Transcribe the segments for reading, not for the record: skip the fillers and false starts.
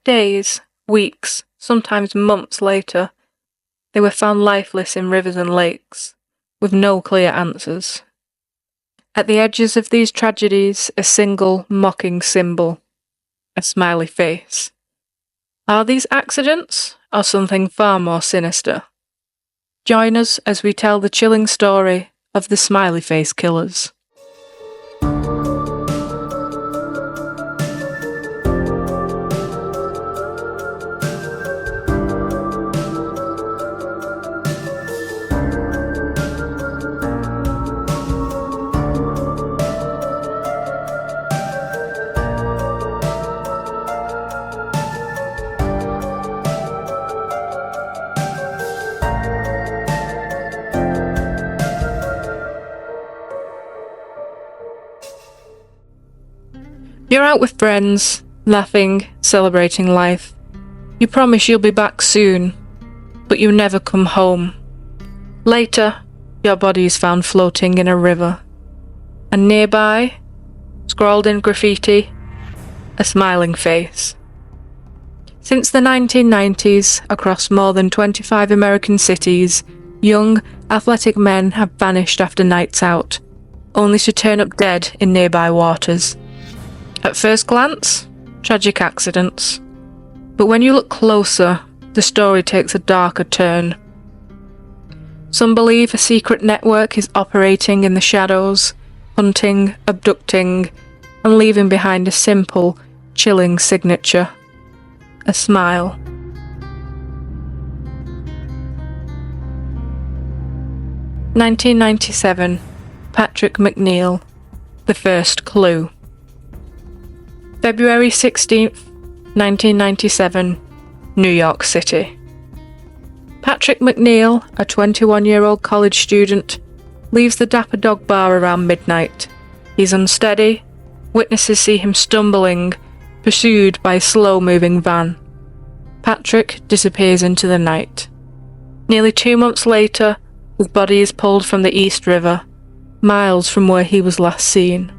Days, weeks, sometimes months later, they were found lifeless in rivers and lakes, with no clear answers. At the edges of these tragedies, a single mocking symbol, a smiley face. Are these accidents, or something far more sinister? Join us as we tell the chilling story of the smiley face killers. You're out with friends, laughing, celebrating life. You promise you'll be back soon, but you never come home. Later, your body is found floating in a river. And nearby, scrawled in graffiti, a smiling face. Since the 1990s, across more than 25 American cities, young, athletic men have vanished after nights out, only to turn up dead in nearby waters. At first glance, tragic accidents. But when you look closer, the story takes a darker turn. Some believe a secret network is operating in the shadows, hunting, abducting, and leaving behind a simple, chilling signature. A smile. (1997) Patrick McNeil. The first clue. February 16th, 1997, New York City. Patrick McNeil, a 21-year-old college student, leaves the Dapper Dog bar around midnight. He's unsteady. Witnesses see him stumbling, pursued by a slow-moving van. Patrick disappears into the night. Nearly 2 months later, his body is pulled from the East River, miles from where he was last seen.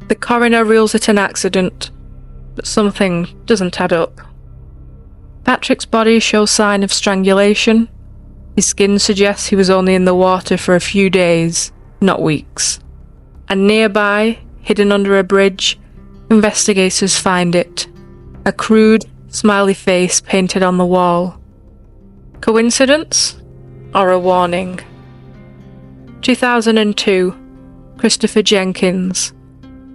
The coroner rules it an accident, but something doesn't add up. Patrick's body shows sign of strangulation. His skin suggests he was only in the water for a few days, not weeks. And nearby, hidden under a bridge, investigators find it. A crude, smiley face painted on the wall. Coincidence? Or a warning? 2002, Christopher Jenkins.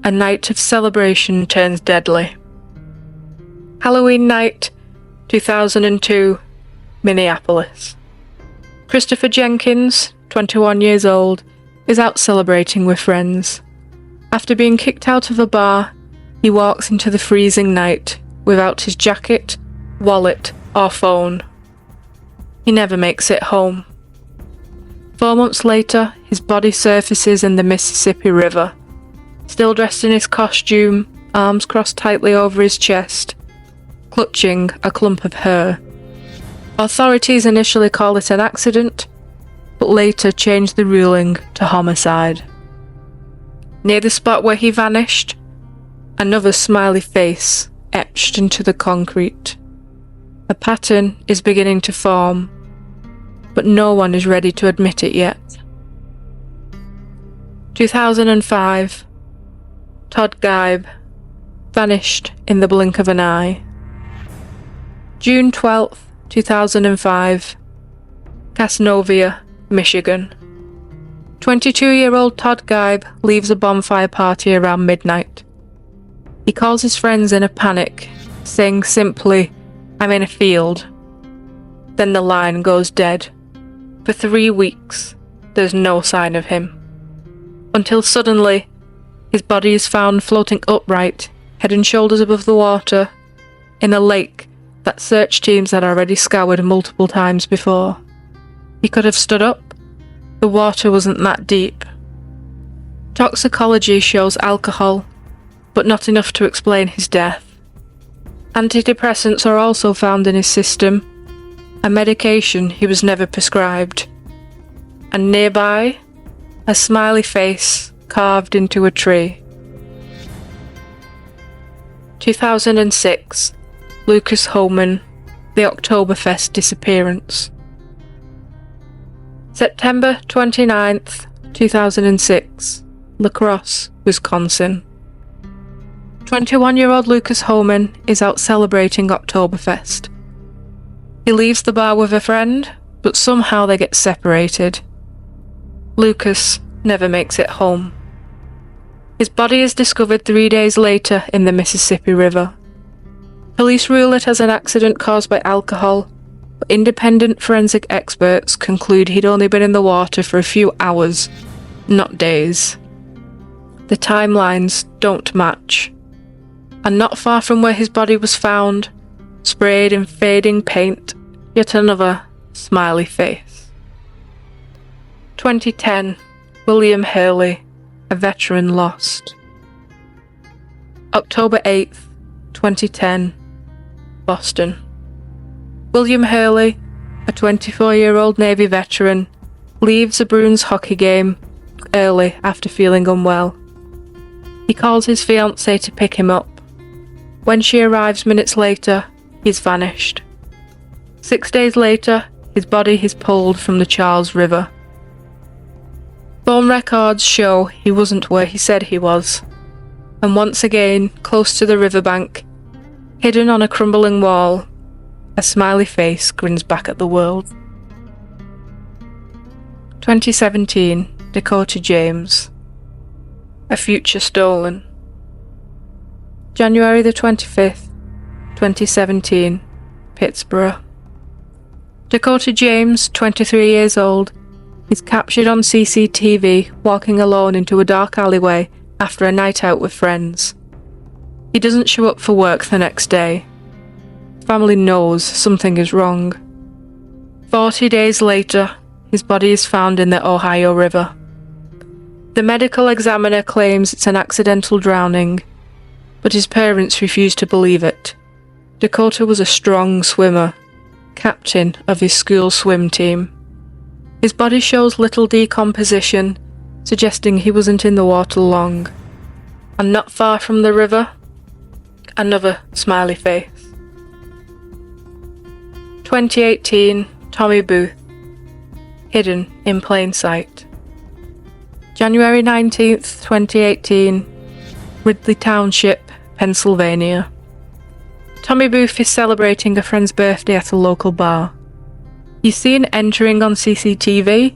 A night of celebration turns deadly. Halloween night, 2002, Minneapolis. Christopher Jenkins, 21 years old, is out celebrating with friends. After being kicked out of a bar, he walks into the freezing night without his jacket, wallet, or phone. He never makes it home. 4 months later, his body surfaces in the Mississippi River. Still dressed in his costume, arms crossed tightly over his chest, clutching a clump of hair. Authorities initially called it an accident, but later changed the ruling to homicide. Near the spot where he vanished, another smiley face etched into the concrete. A pattern is beginning to form, but no one is ready to admit it yet. 2005. Todd Geib, vanished in the blink of an eye. June 12th, 2005, Casnovia, Michigan. 22-year-old Todd Geib leaves a bonfire party around midnight. He calls his friends in a panic, saying simply, "I'm in a field." Then the line goes dead. For 3 weeks, there's no sign of him. Until suddenly, his body is found floating upright, head and shoulders above the water, in a lake that search teams had already scoured multiple times before. He could have stood up. The water wasn't that deep. Toxicology shows alcohol, but not enough to explain his death. Antidepressants are also found in his system, a medication he was never prescribed. And nearby, a smiley face carved into a tree. 2006, Lucas Holman, the Oktoberfest disappearance. September 29th, 2006, La Crosse, Wisconsin. 21-year-old Lucas Holman is out celebrating Oktoberfest. He leaves the bar with a friend, but somehow they get separated. Lucas never makes it home. His body is discovered 3 days later in the Mississippi River. Police rule it as an accident caused by alcohol, but independent forensic experts conclude he'd only been in the water for a few hours, not days. The timelines don't match. And not far from where his body was found, sprayed in fading paint, yet another smiley face. 2010, William Hurley, a veteran lost. October 8th, 2010, Boston. William Hurley, a 24-year-old Navy veteran, leaves a Bruins hockey game early after feeling unwell. He calls his fiancée to pick him up. When she arrives minutes later, he's vanished. 6 days later, his body is pulled from the Charles River. Phone records show he wasn't where he said he was, and once again, close to the riverbank, hidden on a crumbling wall, a smiley face grins back at the world. 2017, Dakota James, a future stolen. January the 25th, 2017, Pittsburgh. Dakota James, 23 years old, is captured on CCTV walking alone into a dark alleyway after a night out with friends. He doesn't show up for work the next day. Family knows something is wrong. 40 days later, his body is found in the Ohio River. The medical examiner claims it's an accidental drowning, but his parents refuse to believe it. Dakota was a strong swimmer, captain of his school swim team. His body shows little decomposition, suggesting he wasn't in the water long. And not far from the river, another smiley face. 2018, Tommy Booth, hidden in plain sight. January 19th, 2018, Ridley Township, Pennsylvania. Tommy Booth is celebrating a friend's birthday at a local bar. He's seen entering on CCTV,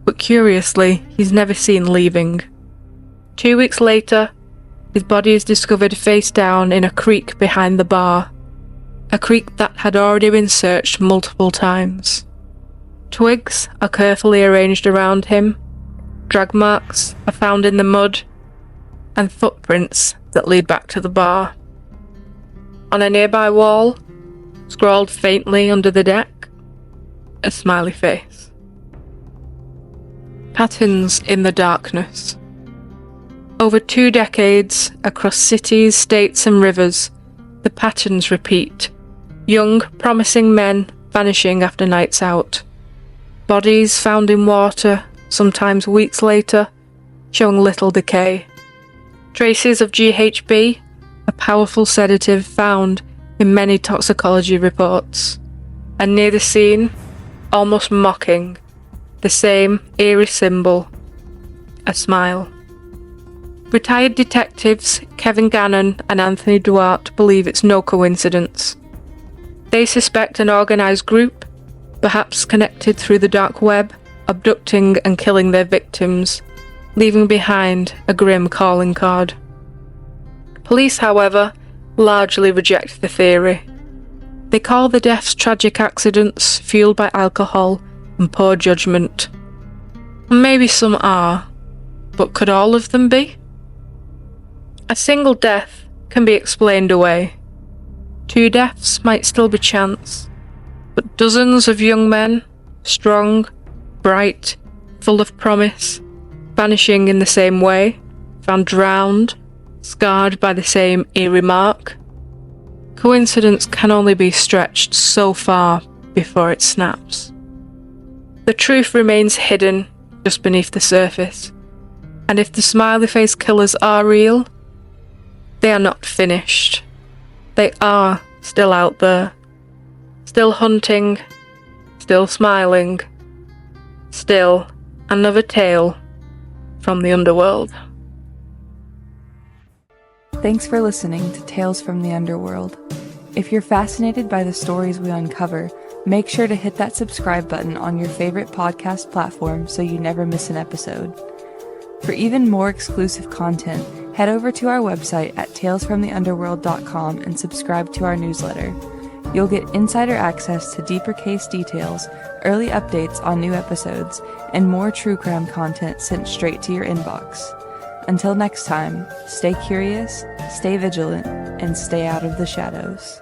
but curiously, he's never seen leaving. 2 weeks later, his body is discovered face down in a creek behind the bar, a creek that had already been searched multiple times. Twigs are carefully arranged around him, drag marks are found in the mud, and footprints that lead back to the bar. On a nearby wall, scrawled faintly under the deck, a smiley face. Patterns in the darkness. Over 2 decades, across cities, states and rivers, the patterns repeat. Young, promising men vanishing after nights out. Bodies found in water, sometimes weeks later, showing little decay. Traces of GHB, a powerful sedative found in many toxicology reports. And near the scene, almost mocking, the same eerie symbol, a smile. Retired detectives Kevin Gannon and Anthony Duarte believe it's no coincidence. They suspect an organised group, perhaps connected through the dark web, abducting and killing their victims, leaving behind a grim calling card. Police, however, largely reject the theory. They call the deaths tragic accidents fueled by alcohol and poor judgment. Maybe some are, but could all of them be? A single death can be explained away. 2 deaths might still be chance, but dozens of young men, strong, bright, full of promise, vanishing in the same way, found drowned, scarred by the same eerie mark. Coincidence can only be stretched so far before it snaps. The truth remains hidden just beneath the surface, and if the smiley face killers are real, they are not finished They are still out there, still hunting, still smiling, still another tale from the underworld. Thanks for listening to Tales from the Underworld. If you're fascinated by the stories we uncover, make sure to hit that subscribe button on your favorite podcast platform so you never miss an episode. For even more exclusive content, head over to our website at talesfromtheunderworld.com and subscribe to our newsletter. You'll get insider access to deeper case details, early updates on new episodes, and more true crime content sent straight to your inbox. Until next time, stay curious, stay vigilant, and stay out of the shadows.